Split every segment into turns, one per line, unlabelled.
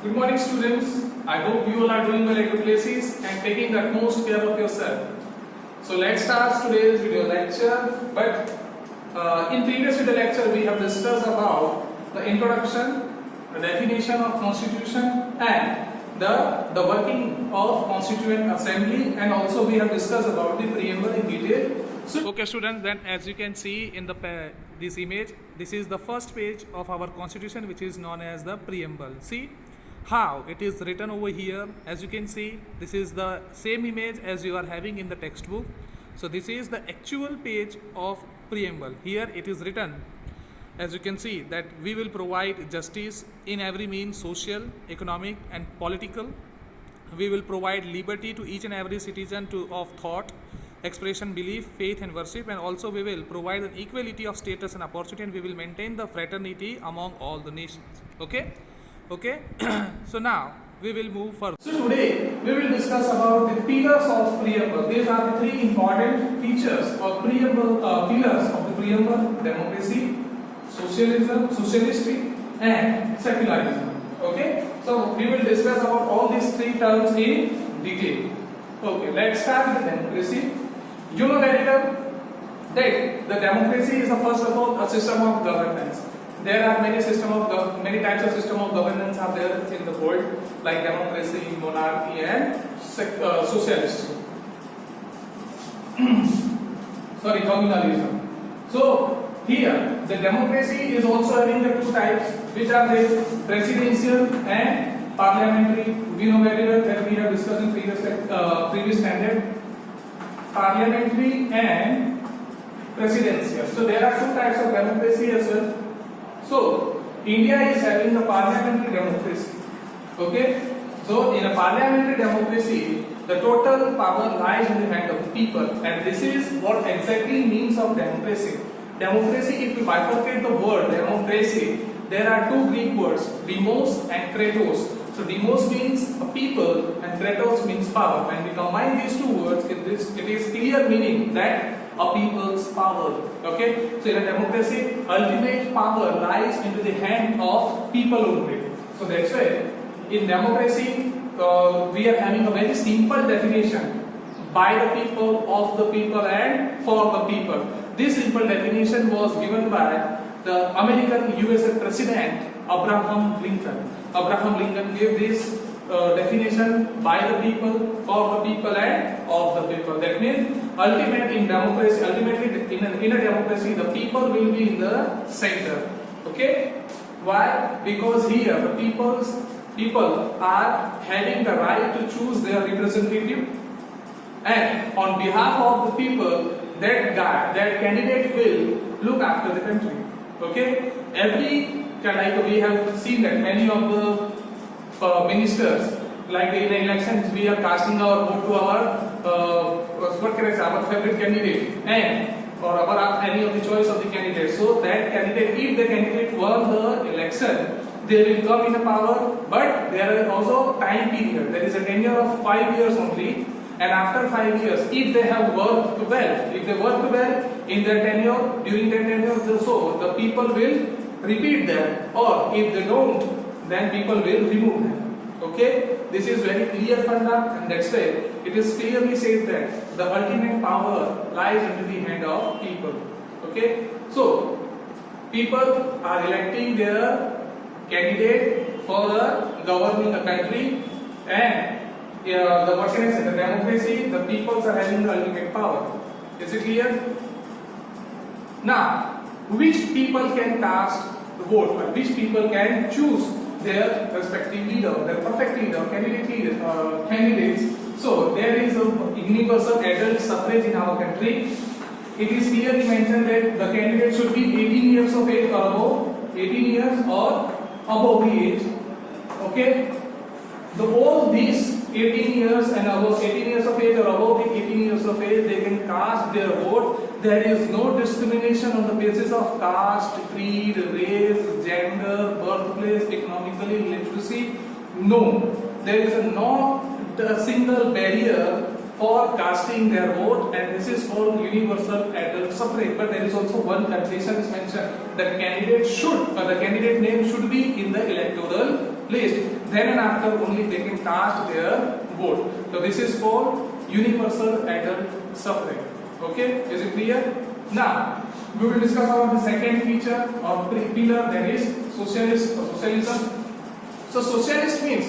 Good morning, students. I hope you all are doing well at your places and taking the utmost care of yourself. So let's start today's video lecture. But in previous video lecture, we have discussed about the introduction, the definition of constitution, and the working of Constituent Assembly, and also we have discussed about the preamble in detail. So, okay, students. Then, as you can see in this image, this is the first page of our Constitution, which is known as the preamble. See how it is written over here. As you can see, this is the same image as you are having in the textbook. So this is the actual page of preamble. Here it is written, as you can see, that we will provide justice in every means, social, economic and political. We will provide liberty to each and every citizen of thought, expression, belief, faith and worship, and also we will provide an equality of status and opportunity, and we will maintain the fraternity among all the nations. Okay. So now we will move further. So today we will discuss about the pillars of preamble. These are the three important features of preamble, pillars of the preamble: democracy, socialism, socialistic, and secularism. Okay. So we will discuss about all these three terms in detail. Okay. Let's start with democracy. You know very well that the democracy is first of all a system of governance. There are many types of system of governance are there in the world, like democracy, monarchy, and socialist. Communalism. So here the democracy is also having the two types, which are the presidential and parliamentary. We know very well that we have discussed in previous standard, parliamentary and presidential. So there are two types of democracy as well. So India is having the parliamentary democracy. Okay. So in a parliamentary democracy, the total power lies in the hand of the people, and this is what exactly means of democracy. Democracy, if we bifurcate the word democracy, there are two Greek words, demos and kratos. So demos means a people and kratos means power. When we combine these two words, it is clear meaning that a people's power. Okay. So in a democracy, ultimate power lies into the hand of people only. So that's why in democracy we are having a very simple definition: by the people, of the people, and for the people. This simple definition was given by the American USA President Abraham Lincoln. Abraham Lincoln gave this definition: by the people, for the people, and of the people. That means ultimately in a democracy, the people will be in the center. Okay. Why? Because here the people are having the right to choose their representative, and on behalf of the people, that candidate will look after the country. Okay. Like we have seen that many of the ministers, like in the elections, we are casting our vote to our favorite candidate, or any of the choice of the candidate. So that candidate, if the candidate won the election, they will come in the power. But there is also time period. There is a tenure of 5 years only. And after 5 years, if they have worked well, in their tenure, during their tenure, so the people will repeat them, or if they don't, then people will remove them. Okay. This is very clear funda, and that's why it is clearly said that the ultimate power lies into the hand of people. Okay. So people are electing their candidate for governing a country, and the democracy, the peoples are having the ultimate power. Is it clear? Now, which people can cast the vote, or which people can choose their respective leader, their perfect leader, candidates? So there is a universal adult suffrage in our country. It is clearly mentioned that the candidate should be 18 years of age or above, 18 years or above the age. Okay. All these 18 years and above, 18 years of age or above the 18 years of age, they can cast their vote. There is no discrimination on the basis of caste, creed, race, gender, birthplace, economically, literacy. No, there is not a single barrier for casting their vote, and this is called universal adult suffrage. But there is also one condition is mentioned: that the candidate name should be in the electoral placed, then and after only they can cast their vote. So this is called universal adult suffrage. Okay, is it clear? Now we will discuss about the second feature or pillar, that is socialism. So socialist means,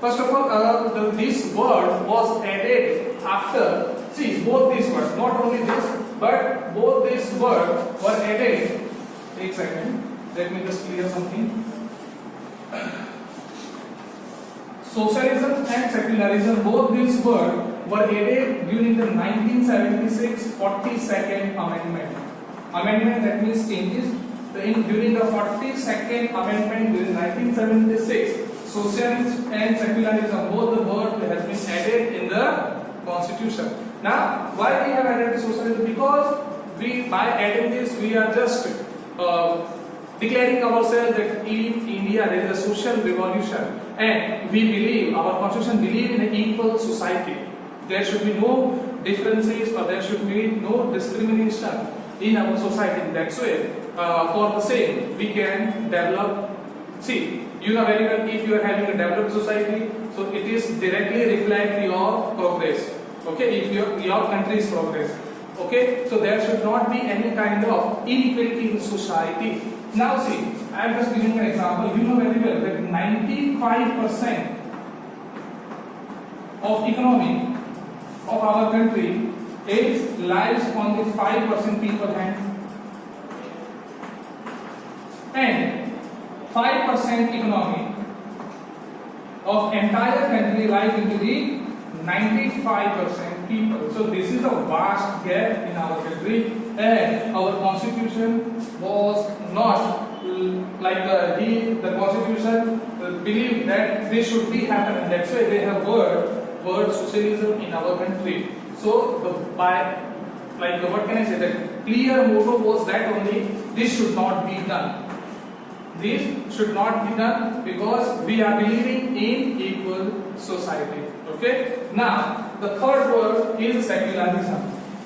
first of all, this word was added after. See, both these words, not only this, but both these words were added. Take a second. Let me just clear something. Socialism and secularism, both these words were added during the 1976 42nd Amendment. Amendment, that means changes. During the 42nd Amendment during 1976, socialism and secularism, both the word has been added in the Constitution. Now, why we have added the socialism? Because by adding this, we are just declaring ourselves that in India there is a social revolution, and we believe, our constitution believe in an equal society. There should be no differences or there should be no discrimination in our society. That's why for the same we can develop. See, you know very well, if you are having a developed society, so it is directly reflect your progress. Okay, if your country's progress. Okay, so there should not be any kind of inequality in society. Now see, I am just giving an example. You know very well that 95% of economy of our country lies on the 5% people hand, and 5% economy of entire country lies into the 95% people. So this is a vast gap in our country, and our constitution was not like the constitution believed that this should be happen, and that's why they have word socialism in our country. So what can I say, that clear motto was that only this should not be done. This should not be done because we are believing in equal society. Okay. Now the third word is secularism.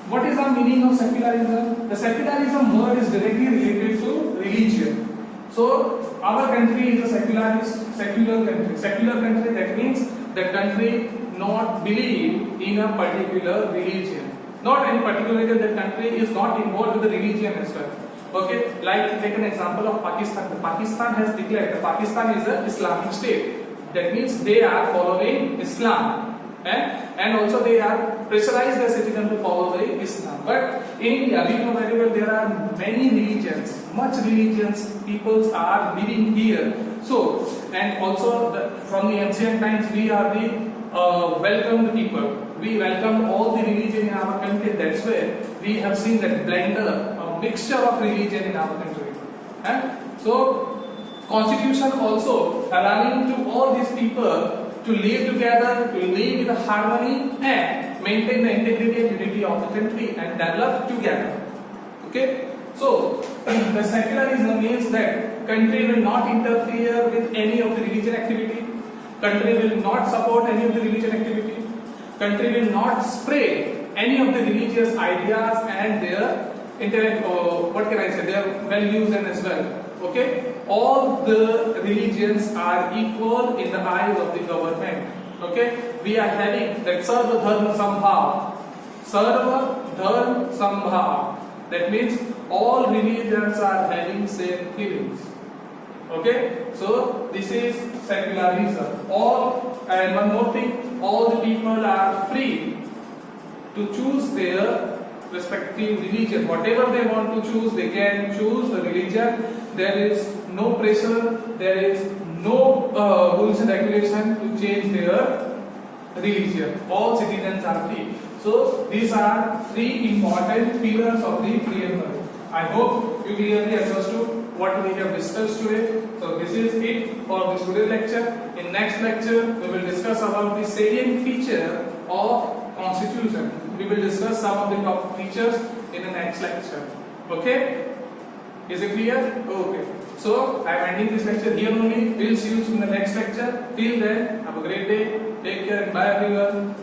What is the meaning of secularism? The secularism word is directly related to religion. So our country is a secular country. Secular country, that means the country not believe in a particular religion. Not any particular religion. The country is not involved with the religion as well. Okay, like take an example of Pakistan. Pakistan has declared that Pakistan is an Islamic state. That means they are following Islam, and also they are pressurized their citizens to follow the Islam. But in India, we know very well there are many religions, much religions. Peoples are living here. So, and also from the ancient times, we are the welcomed people. We welcome all the religion in our country. That's where we have seen that blender, mixture of religion in our country. So constitution also allowing to all these people to live together, to live in harmony and maintain the integrity and unity of the country and develop together. Okay, so the secularism means that country will not interfere with any of the religion activity, country will not support any of the religion activity, country will not spread any of the religious ideas and their their values and as well. Okay, all the religions are equal in the eyes of the government. Okay, we are having that Sarva Dharma Sambhav. Sarva Dharma Sambhav. That means all religions are having same feelings. Okay, so this is secularism. And one more thing, all the people are free to choose their respective religion. Whatever they want to choose, they can choose the religion. There is no pressure, there is no rules and regulation to change their religion. All citizens are free. So these are three important pillars of the free environment. I hope you clearly understood what we have discussed today. So this is it for this today's lecture. In next lecture, we will discuss about the salient feature of Constitution. We will discuss some of the top features in the next lecture. Okay? Is it clear? Okay. So I am ending this lecture here only. We'll see you in the next lecture. Till then, have a great day. Take care and bye everyone.